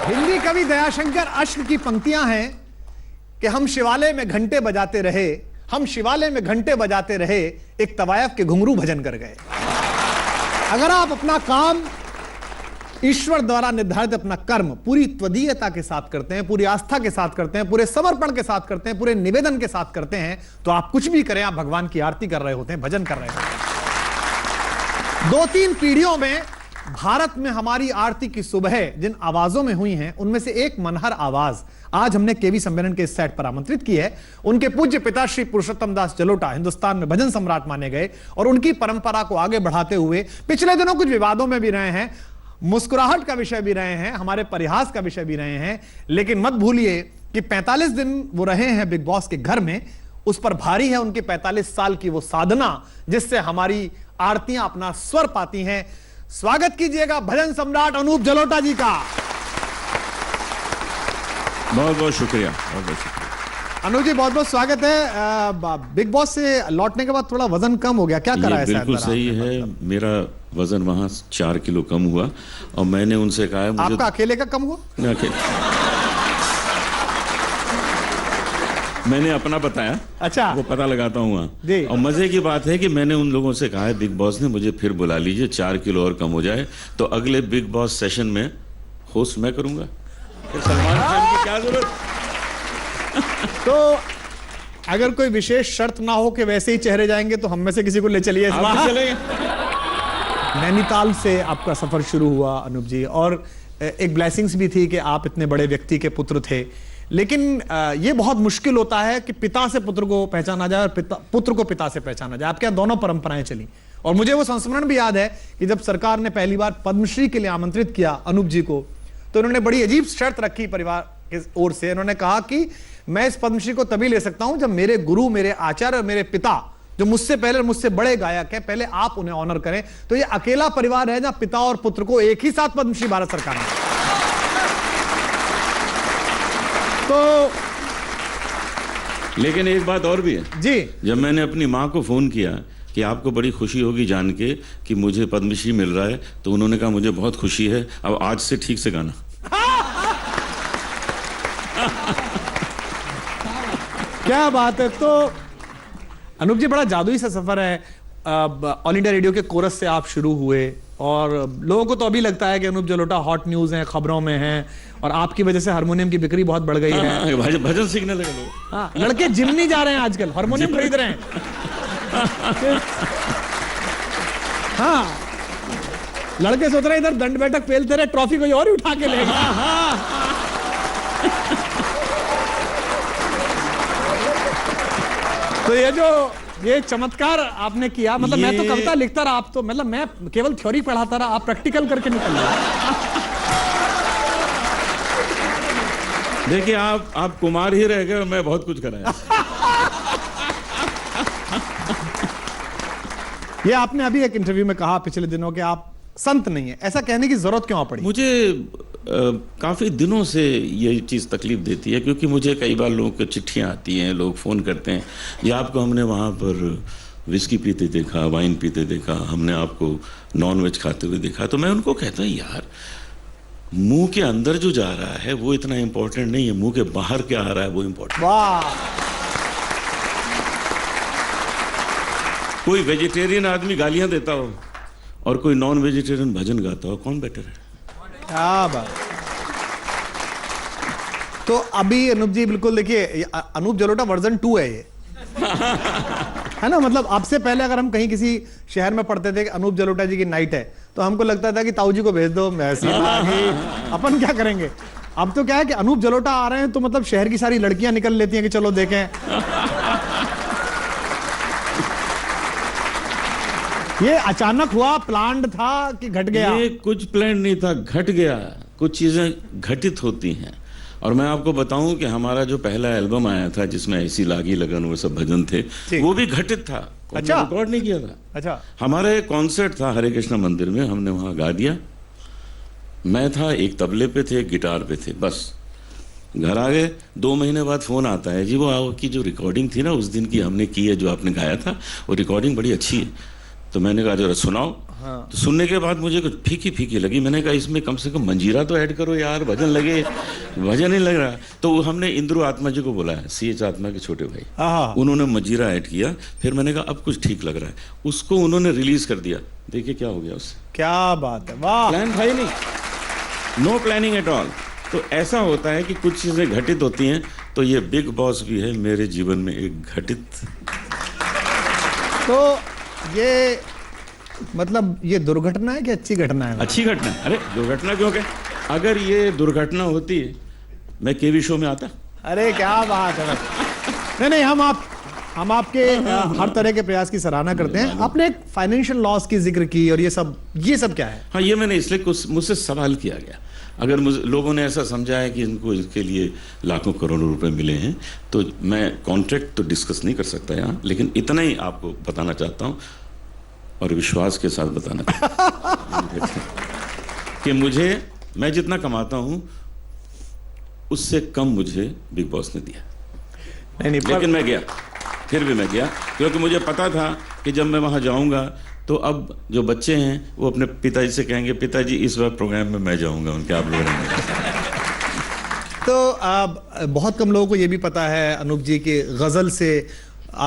हिंदी कवि दयाशंकर अश्क की पंक्तियां हैं कि हम शिवालय में घंटे बजाते रहे, हम शिवालय में घंटे बजाते रहे, एक तवायफ के घुंघरू भजन कर गए। अगर आप अपना काम ईश्वर द्वारा निर्धारित अपना कर्म पूरी त्वदीयता के साथ करते हैं, पूरी आस्था के साथ करते हैं, पूरे समर्पण के साथ करते हैं, पूरे निवेदन के साथ करते हैं, तो आप कुछ भी करें, आप भगवान की आरती कर रहे होते हैं, भजन कर रहे होते हैं। 2-3 पीढ़ियों में भारत में हमारी आरती की सुबह जिन आवाजों में हुई हैं, उनमें से एक मनहर आवाज आज हमने केवी सम्मेलन के इस सेट पर आमंत्रित की है। उनके पूज्य पिता श्री पुरुषोत्तम दास जलोटा हिंदुस्तान में भजन सम्राट माने गए और उनकी परंपरा को आगे बढ़ाते हुए पिछले दिनों कुछ विवादों में भी रहे हैं, मुस्कुराहट का विषय भी रहे हैं, हमारे परिहास का विषय भी रहे हैं। लेकिन मत भूलिए कि 45 दिन वो रहे हैं बिग बॉस के घर में, उस पर भारी है उनकी 45 साल की वो साधना जिससे हमारी आरतियां अपना स्वर पाती हैं। स्वागत कीजिएगा भजन सम्राट अनूप जलोटा जी का। बहुत बहुत शुक्रिया, बहुत बहुत शुक्रिया। अनूप जी बहुत बहुत स्वागत है। बिग बॉस से लौटने के बाद थोड़ा वजन कम हो गया, क्या करा है? बिल्कुल सही है, मेरा वजन वहां 4 किलो कम हुआ और मैंने उनसे कहा मुझे आपका अकेले का कम हुआ? मैंने अपना बताया, अच्छा, वो पता लगाता हूँ वहाँ। और मजे की बात है कि मैंने उन लोगों से कहा है बिग बॉस ने मुझे फिर बुला लीजिए, 4 किलो और कम हो जाए तो अगले बिग बॉस सेशन में होस्ट मैं करूंगा, फिर सलमान खान की क्या जरूरत। तो अगर कोई विशेष शर्त ना हो कि वैसे ही चेहरे जाएंगे तो हम में से किसी को ले चलिए। नैनीताल से आपका सफर शुरू हुआ अनूप जी, और एक ब्लेसिंग्स भी थी कि आप इतने बड़े व्यक्ति के पुत्र थे, लेकिन ये बहुत मुश्किल होता है कि पिता से पुत्र को पहचाना जाए और पुत्र को पिता से पहचाना जाए। आपके यहाँ दोनों परंपराएं चली और मुझे वो संस्मरण भी याद है कि जब सरकार ने पहली बार पद्मश्री के लिए आमंत्रित किया अनूप जी को, तो उन्होंने बड़ी अजीब शर्त रखी परिवार की ओर से। उन्होंने कहा कि मैं इस पद्मश्री को तभी ले सकता हूं जब मेरे गुरु, मेरे आचार्य और मेरे पिता जो मुझसे पहले और मुझसे बड़े गायक हैं, पहले आप उन्हें ऑनर करें। तो ये अकेला परिवार है जहां पिता और पुत्र को एक ही साथ पद्मश्री भारत सरकार ने। तो लेकिन एक बात और भी है जी, जब मैंने अपनी माँ को फोन किया कि आपको बड़ी खुशी होगी जान के कि मुझे पद्मश्री मिल रहा है, तो उन्होंने कहा मुझे बहुत खुशी है, अब आज से ठीक से गाना। क्या बात है। तो अनूप जी बड़ा जादुई सा सफर है। ऑल इंडिया रेडियो के कोरस से आप शुरू हुए और लोगों को तो अभी लगता है कि अनूप जलोटा हॉट न्यूज हैं, खबरों में हैं, और आपकी वजह से हारमोनियम की बिक्री बहुत बढ़ गई है। भजन सीखने लगे लोग। हाँ, लड़के जिम नहीं जा रहे हैं आजकल, हारमोनियम खरीद रहे हैं। हाँ, लड़के सोच रहे हैं इधर दंड बैठक फेलते रहे, ट्रॉफी कोई और ही उठा के लेगा। तो ये चमत्कार आपने किया, मतलब मैं तो कविता लिखता रहा, आप तो मतलब मैं केवल थ्योरी पढ़ाता रहा, आप प्रैक्टिकल करके निकल रहे। देखिए आप कुमार ही रह गए, मैं बहुत कुछ कराया। ये आपने अभी एक इंटरव्यू में कहा पिछले दिनों कि आप संत नहीं है, ऐसा कहने की जरूरत क्यों पड़ी? मुझे काफ़ी दिनों से ये चीज़ तकलीफ देती है, क्योंकि मुझे कई बार लोगों की चिट्ठियाँ आती हैं, लोग फ़ोन करते हैं, या आपको हमने वहाँ पर विस्की पीते देखा, वाइन पीते देखा, हमने आपको नॉन वेज खाते हुए देखा। तो मैं उनको कहता हूँ यार, मुंह के अंदर जो जा रहा है वो इतना इम्पोर्टेंट नहीं है, मुंह के बाहर क्या आ रहा है वो इम्पोर्टेंट। वाह। कोई वेजिटेरियन आदमी गालियाँ देता हो और कोई नॉन वेजिटेरियन भजन गाता हो, कौन बेटर है? क्या बात। तो अभी अनूप जी बिल्कुल देखिए, अनूप जलोटा वर्जन 2 है ये, है ना। मतलब आपसे पहले अगर हम कहीं किसी शहर में पढ़ते थे कि अनूप जलोटा जी की नाइट है, तो हमको लगता था कि ताऊ जी को भेज दो, ऐसी अपन क्या करेंगे। अब तो क्या है कि अनूप जलोटा आ रहे हैं तो मतलब शहर की सारी लड़कियां निकल लेती हैं कि चलो देखें। ये अचानक हुआ, प्लान्ड था कि घट गया? ये कुछ प्लान नहीं था, घट गया। कुछ चीजें घटित होती हैं। और मैं आपको बताऊं कि हमारा जो पहला एल्बम आया था जिसमें ऐसी लागी लगन वो सब भजन थे, वो भी घटित था। अच्छा, रिकॉर्ड नहीं किया था। अच्छा, हमारा एक कॉन्सर्ट था हरे कृष्णा मंदिर में, हमने वहां गा दिया। मैं था, एक तबले पे थे, एक गिटार पे थे, बस। घर आ गए, 2 महीने बाद फोन आता है, जी वो आपकी जो रिकॉर्डिंग थी ना उस दिन की हमने की है, जो आपने गाया था वो रिकॉर्डिंग बड़ी अच्छी है। तो मैंने कहा जरा सुनाओ। तो सुनने के बाद मुझे कुछ फीकी फीकी लगी। मैंने कहा इसमें कम से कम मंजीरा तो ऐड करो यार, भजन लगे। भजन नहीं लग रहा। तो हमने इंद्रू आत्मा जी को बुलाया, CH आत्मा के छोटे भाई, उन्होंने मंजीरा ऐड किया। फिर मैंने कहा अब कुछ ठीक लग रहा है, उसको उन्होंने रिलीज कर दिया। देखिए क्या हो गया उससे। क्या बात है, वाह। प्लान था ही नहीं, नो प्लानिंग एट ऑल। तो ऐसा होता है कि कुछ चीजें घटित होती हैं। तो ये बिग बॉस भी है मेरे जीवन में एक घटित। तो ये मतलब ये दुर्घटना है कि अच्छी घटना है? अच्छी घटना। अरे दुर्घटना क्यों कहें, अगर ये दुर्घटना होती मैं केवी शो में आता। अरे क्या बात है। नहीं नहीं, हम आपके हर तरह के प्रयास की सराहना करते हैं। आपने एक फाइनेंशियल लॉस की जिक्र की और ये सब क्या है? हाँ, ये मैंने इसलिए कुछ मुझसे सवाल किया गया। अगर लोगों ने ऐसा समझा है कि इनको इसके लिए लाखों करोड़ों रुपए मिले हैं, तो मैं कॉन्ट्रैक्ट तो डिस्कस नहीं कर सकता यहाँ, लेकिन इतना ही आपको बताना चाहता हूँ और विश्वास के साथ बताना चाहता कि मैं जितना कमाता हूँ उससे कम मुझे बिग बॉस ने दिया। नहीं, लेकिन मैं गया, फिर भी मैं गया, क्योंकि मुझे पता था कि जब मैं वहाँ जाऊँगा तो अब जो बच्चे हैं वो अपने पिताजी से कहेंगे पिताजी इस बार प्रोग्राम में मैं जाऊँगा उनके, आप लोग रहेंगे। तो बहुत कम लोगों को ये भी पता है अनूप जी कि गज़ल से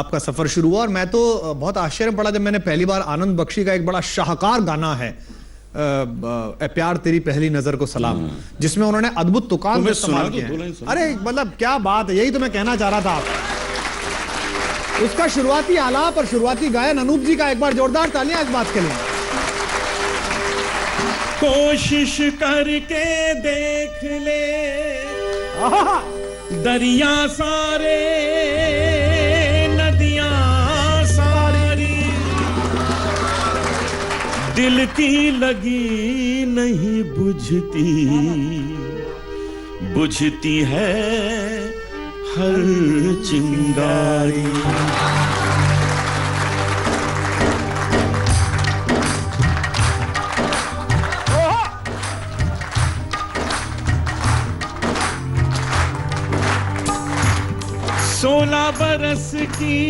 आपका सफ़र शुरू हुआ। और मैं तो बहुत आश्चर्य पड़ा जब मैंने पहली बार आनंद बख्शी का एक बड़ा शाहकार गाना है ए प्यार तेरी पहली नज़र को सलाम, जिसमें उन्होंने अद्भुत तुकान का इस्तेमाल किया है। अरे मतलब क्या बात है, यही तो मैं कहना चाह रहा था आपको। उसका शुरुआती आलाप और शुरुआती गायन अनूप जी का, एक बार जोरदार तालियां इस बात के लिए। कोशिश करके देख ले दरिया सारे, नदियां सारी, दिल की लगी नहीं बुझती है हर चिंगारी। सोलह बरस की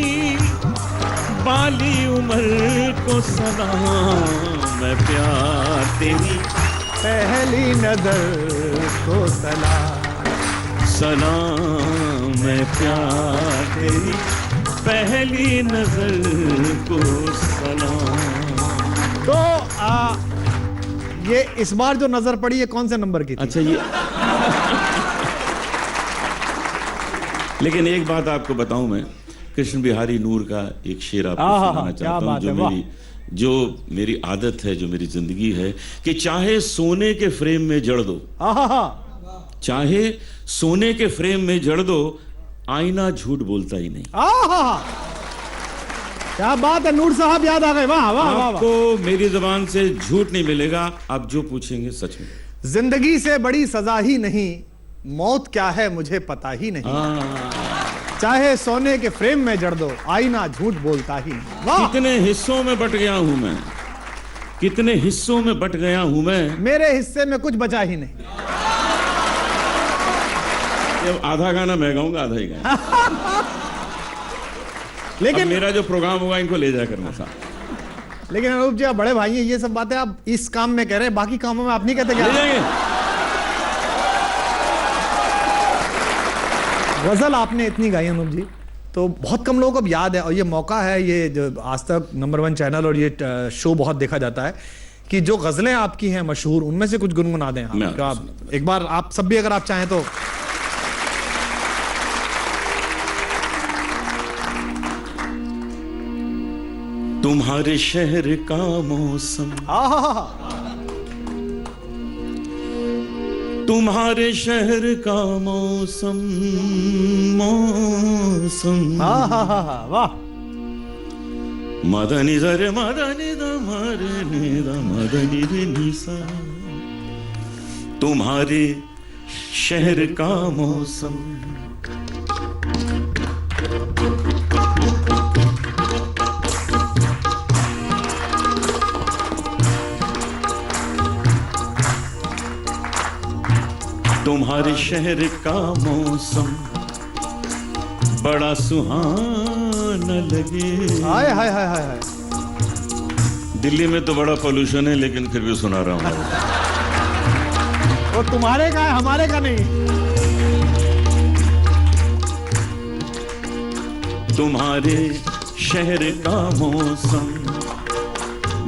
बाली उम्र को सलाम, मैं प्यार तेरी पहली नजर को सलाम, मैं प्यार तेरी पहली नजर को सलाम। तो ये इस बार जो नजर पड़ी, ये कौन से नंबर की थी? अच्छा, ये लेकिन एक बात आपको बताऊं, मैं कृष्ण बिहारी नूर का एक शेर आपको सुनाना चाहता हूं, जो मेरी आदत है, जो मेरी जिंदगी है, कि चाहे सोने के फ्रेम में जड़ दो, चाहे सोने के फ्रेम में जड़ दो, आईना झूठ बोलता ही नहीं। क्या बात है, नूर साहब याद आ गए। वाह वाह वाह। आपको मेरी जुबान से झूठ नहीं मिलेगा, आप जो पूछेंगे सच में। जिंदगी से बड़ी सजा ही नहीं, मौत क्या है मुझे पता ही नहीं, चाहे सोने के फ्रेम में जड़ दो, आईना झूठ बोलता ही नहीं। वाह। कितने हिस्सों में बट गया हूं मैं, कितने हिस्सों में बट गया हूं मैं, मेरे हिस्से में कुछ बचा ही नहीं। आधा गाना मैं गाऊंगा, आधा ही गाना। लेकिन मेरा जो प्रोग्राम होगा इनको ले जाया करना साथ। लेकिन अनूप जी, आप बड़े भाई हैं, ये सब बातें आप इस काम में कह रहे हैं, बाकी कामों में आप नहीं कहते क्या? ले जाएंगे। गजल आपने इतनी गाई अनूप जी, तो बहुत कम लोगों को अब याद है, और ये मौका है, ये जो आज तक नंबर 1 चैनल और ये शो बहुत देखा जाता है, कि जो गजलें आपकी हैं मशहूर, उनमें से कुछ गुनगुना दें आप एक बार, आप सब भी अगर आप चाहें तो। तुम्हारे शहर का मौसम, तुम्हारे शहर का मौसम, वाह। मदनी जरे मदनी द मदनी द मदनी रे निसा, तुम्हारे शहर का मौसम, तुम्हारे शहर का मौसम बड़ा सुहाना लगे, हाय हाय हाय हाय। दिल्ली में तो बड़ा पोल्यूशन है, लेकिन फिर भी सुना रहा हूँ। वो तुम्हारे का है, हमारे का नहीं। तुम्हारे शहर का मौसम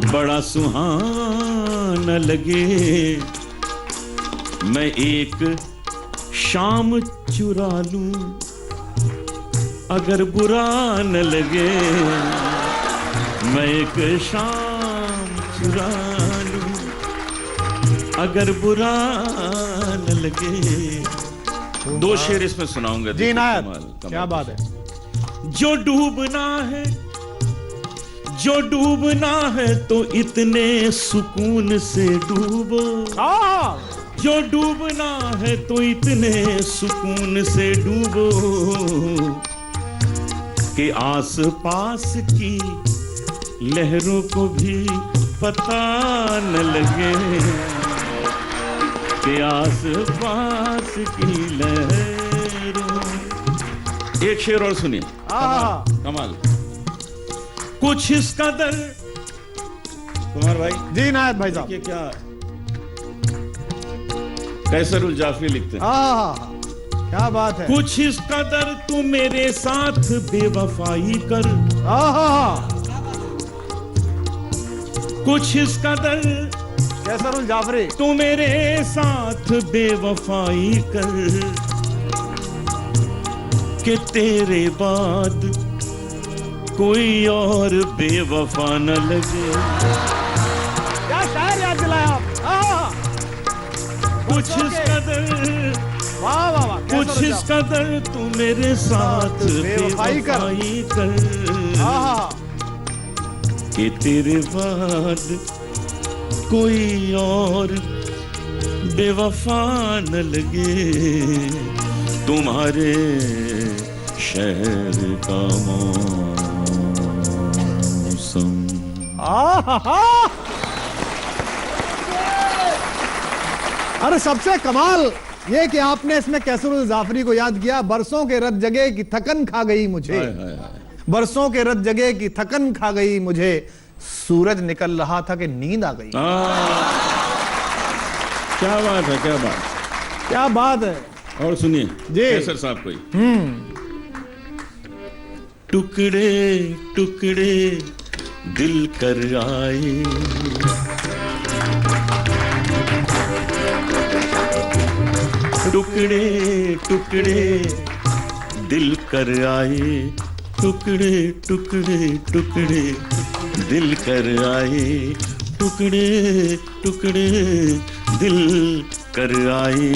बड़ा सुहाना लगे, मैं एक शाम चुरा लूं अगर बुरा न लगे, मैं एक शाम चुरा लूं अगर बुरा न लगे। दो शेर इसमें सुनाऊंगा। जी नायब, क्या बात है। जो डूबना है तो इतने सुकून से डूबो, जो डूबना है तो इतने सुकून से डूबो कि आस पास की लहरों को भी पता न लगे, कि आस पास की लहरों। एक शेर और सुनिए, कमाल। कुछ इस कदर, कुमार भाई। जी नायब भाई साहब। ये क्या कैसरुल जाफरी लिखते हैं। क्या बात है। कुछ इस कदर तू मेरे साथ बेवफाई कर, कुछ इस कदर कैसरुल जाफरी तू मेरे साथ बेवफाई कर, कि तेरे बाद कोई और बेवफा न लगे। क्या शायर याद दिलाया आप। कुछ इस कदर, वाह वाह वाह, कुछ इस कदर तू मेरे साथ बेवफाई कर, कि तेरे बाद कोई और बेवफा न लगे, तुम्हारे शहर का मौसम। अरे सबसे कमाल ये कि आपने इसमें कैसरुल जाफरी को याद किया। बरसों के रत जगह की थकन खा गई मुझे, बरसों के रत जगह की थकन खा गई मुझे, सूरज निकल रहा था कि नींद आ गई। क्या बात है, क्या बात, क्या बात है। और सुनिए कैसर साहब कोई। टुकड़े टुकड़े दिल कर आए, टुकड़े टुकड़े दिल कर आए, टुकड़े टुकड़े टुकड़े दिल कर आए, टुकड़े टुकड़े दिल कर आए,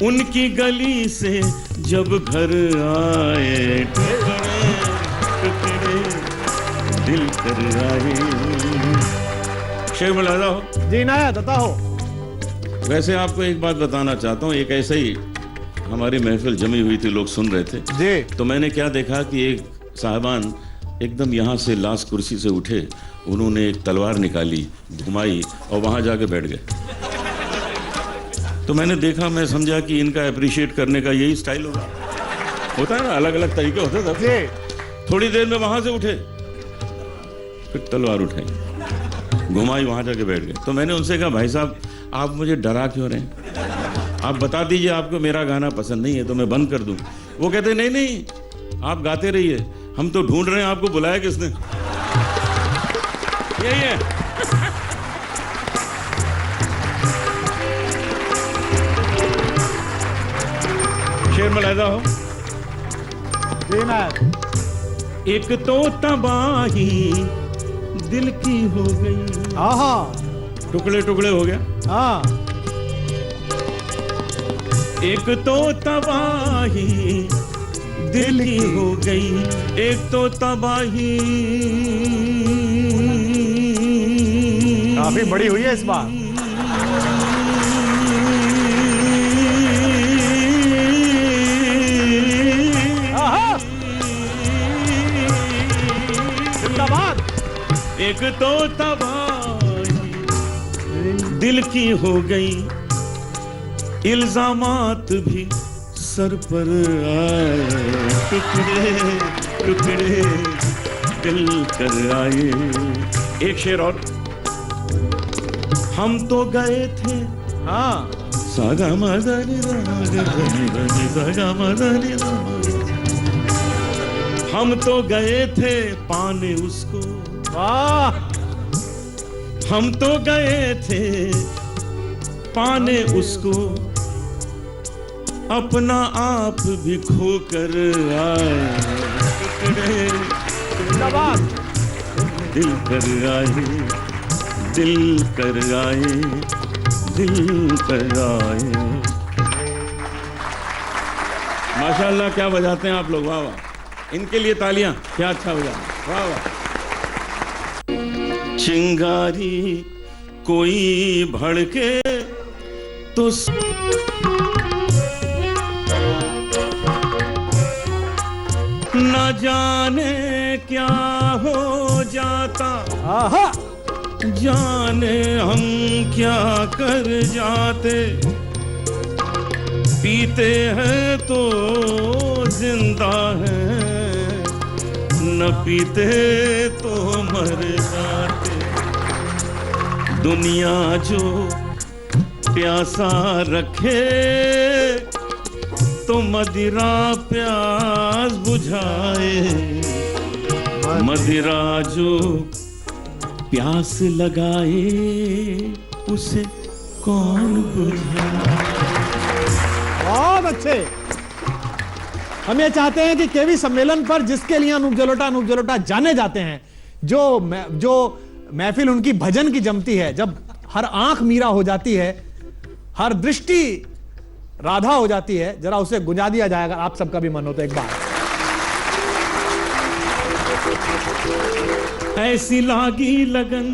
उनकी गली से जब घर आए, टुकड़े टुकड़े दिल कर आए। शेर बुला दो। जी नाया, दता हो। वैसे आपको एक बात बताना चाहता हूँ, एक ऐसे ही हमारी महफिल जमी हुई थी, लोग सुन रहे थे जी। तो मैंने क्या देखा कि एक साहबान एकदम यहाँ से लाश कुर्सी से उठे, उन्होंने एक तलवार निकाली, घुमाई और वहाँ जाके बैठ गए। तो मैंने देखा, मैं समझा कि इनका अप्रिशिएट करने का यही स्टाइल होगा, होता है ना, अलग अलग तरीके होते थे। थोड़ी देर में वहाँ से उठे, फिर तलवार उठाई, घुमाई, वहाँ जाके बैठ गए। तो मैंने उनसे कहा, भाई साहब आप मुझे डरा क्यों रहे हैं, आप बता दीजिए आपको मेरा गाना पसंद नहीं है तो मैं बंद कर दूं। वो कहते नहीं नहीं आप गाते रहिए, हम तो ढूंढ रहे हैं आपको बुलाया किसने। यही है। शेर मलाइदा हो। एक तो तबाही दिल की हो गई, आहा, टुकड़े टुकड़े हो गया। हाँ, एक तो तबाही दिल की हो गई, एक तो तबाही काफी बड़ी हुई है इस बार। जिंदाबाद। एक तो तबाही दिल की हो गई, इल्जामात भी सर पर आए, टुकड़े टुकड़े दिल कर आए। एक शेर और। हम तो गए थे हाँ सागा मदनी सागा मदनी। हम तो गए थे पाने उसको, वाह, हम तो गए थे पाने उसको, अपना आप भी खो कर आए। दिल कर आए, दिल कर आए, दिल कर आए। माशाल्लाह क्या बजाते हैं आप लोग, वाह वाह, इनके लिए तालियां, क्या अच्छा बजा, वाह वाह। चिंगारी कोई भड़के तो न जाने क्या हो जाता, जाने हम क्या कर जाते। पीते हैं तो जिंदा हैं, न पीते तो मर जाते। दुनिया जो प्यासा रखे तो मदिरा प्यास बुझाए। मदिरा जो प्यास लगाए उसे कौन बुझाए। बहुत अच्छे। हम ये चाहते हैं कि केवी सम्मेलन पर जिसके लिए अनूप जलोटा जाने जाते हैं, जो महफिल उनकी भजन की जमती है, जब हर आंख मीरा हो जाती है, हर दृष्टि राधा हो जाती है, जरा उसे गुंजा दिया जाएगा। आप सबका भी मन हो तो एक बार। ऐसी लागी लगन,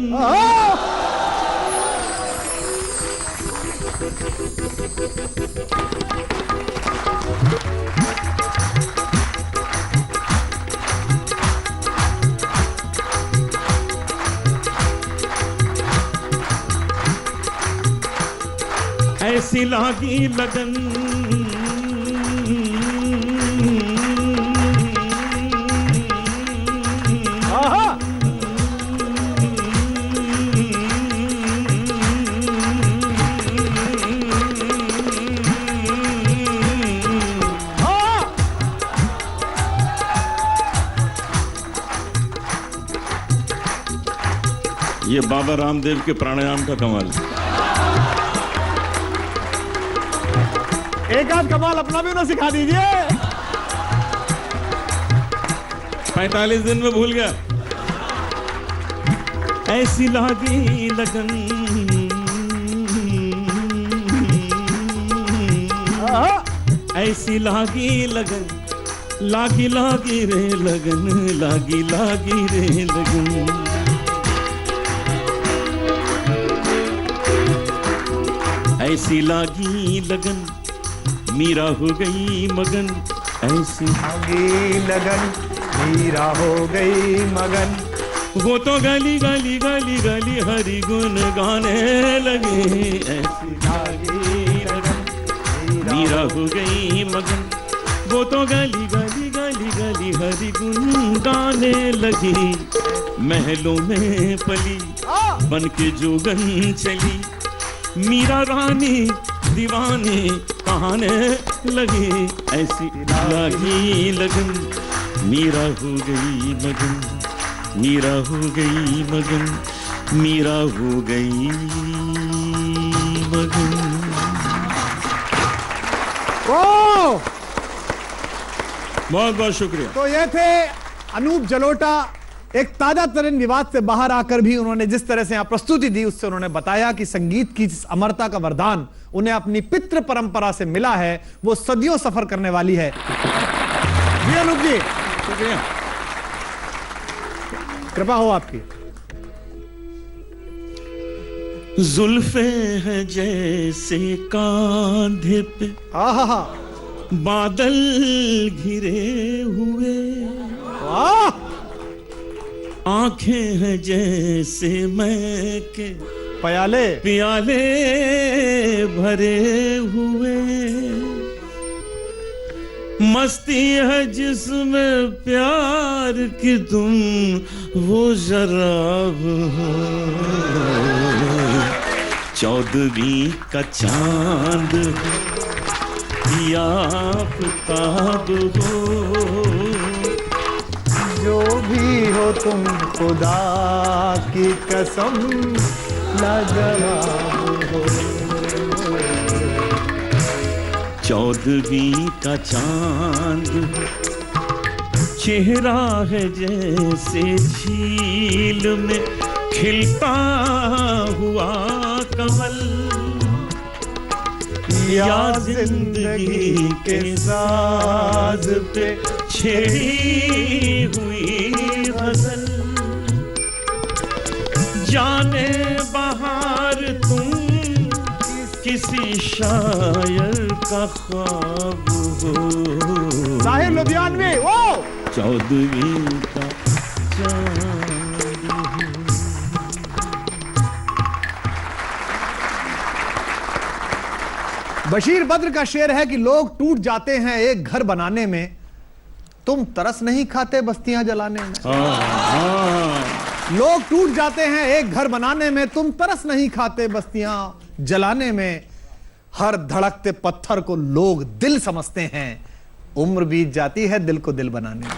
ऐसी लागी लगन, ये बाबा रामदेव के प्राणायाम का कमाल। एक आध कमाल अपना भी उन्हें सिखा दीजिए। 45 दिन में भूल गया। ऐसी लागी लगन, ऐसी लागी लगन, लागी लागी रे लगन, लागी लागी रे लगन। ऐसी लागी लगन, मीरा हो गई मगन। ऐसी लागी लगन, मीरा हो गई मगन। वो तो गली गली गली गली हरि गुण गाने लगे। ऐसी लागी लगन, मीरा हो गई मगन। वो तो गली गली गली गली हरि गुण गाने लगी। महलों में पली बन के जोगन चली। मीरा रानी दीवानी कहाने लगी। ऐसी लागी लगन, मीरा हो गई मगन, मीरा हो गई मगन, मीरा हो गई मगन। बहुत बहुत शुक्रिया। तो ये थे अनूप जलोटा। एक ताजा तरीन विवाद से बाहर आकर भी उन्होंने जिस तरह से यहां प्रस्तुति दी, उससे उन्होंने बताया कि संगीत की जिस अमरता का वरदान उन्हें अपनी पितृ परंपरा से मिला है, वो सदियों सफर करने वाली है। जी अनूप जी, शुक्रिया। कृपा हो आपकी। जुल्फे हैं जैसे कांधे पे बादल घिरे हुए। वाह! आंखें हैं जैसे मैं के प्याले भरे हुए। मस्ती है जिसमें प्यार की तुम वो शराब हो, 14वीं का चांद या आफताब हो, जो भी हो तुम खुदा की कसम लाजवाब हो। 14वीं का चांद चेहरा है जैसे झील में खिलता हुआ कमल, या जिंदगी के साज पे छेड़ी हुई गजल, जाने बहार तुम किसी शायर का ख्वाब हो। साहिर लुधियानवी वो 14वीं का चांद। बशीर बद्र का शेर है कि लोग टूट जाते हैं एक घर बनाने में, तुम तरस नहीं खाते बस्तियां जलाने में। लोग टूट जाते हैं एक घर बनाने में, तुम तरस नहीं खाते बस्तियां जलाने में। हर धड़कते पत्थर को लोग दिल समझते हैं, उम्र बीत जाती है दिल को दिल बनाने में।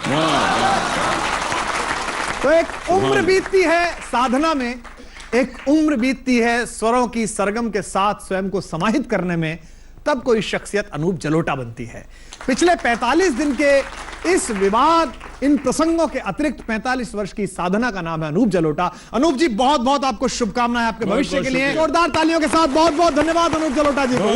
तो एक उम्र बीतती है साधना में, एक उम्र बीतती है स्वरों की सरगम के साथ स्वयं को समाहित करने में, तब कोई शख्सियत अनूप जलोटा बनती है। पिछले 45 दिन के इस विवाद, इन प्रसंगों के अतिरिक्त 45 वर्ष की साधना का नाम है अनूप जलोटा। अनूप जी बहुत बहुत आपको शुभकामनाएं आपके भविष्य के लिए। जोरदार तालियों के साथ बहुत बहुत धन्यवाद अनूप जलोटा जी को।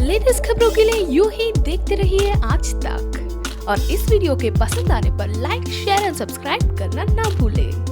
लेटेस्ट खबरों के लिए यूं ही देखते रहिए आज तक, और इस वीडियो के पसंद आने पर लाइक, शेयर एंड सब्सक्राइब करना ना भूलें।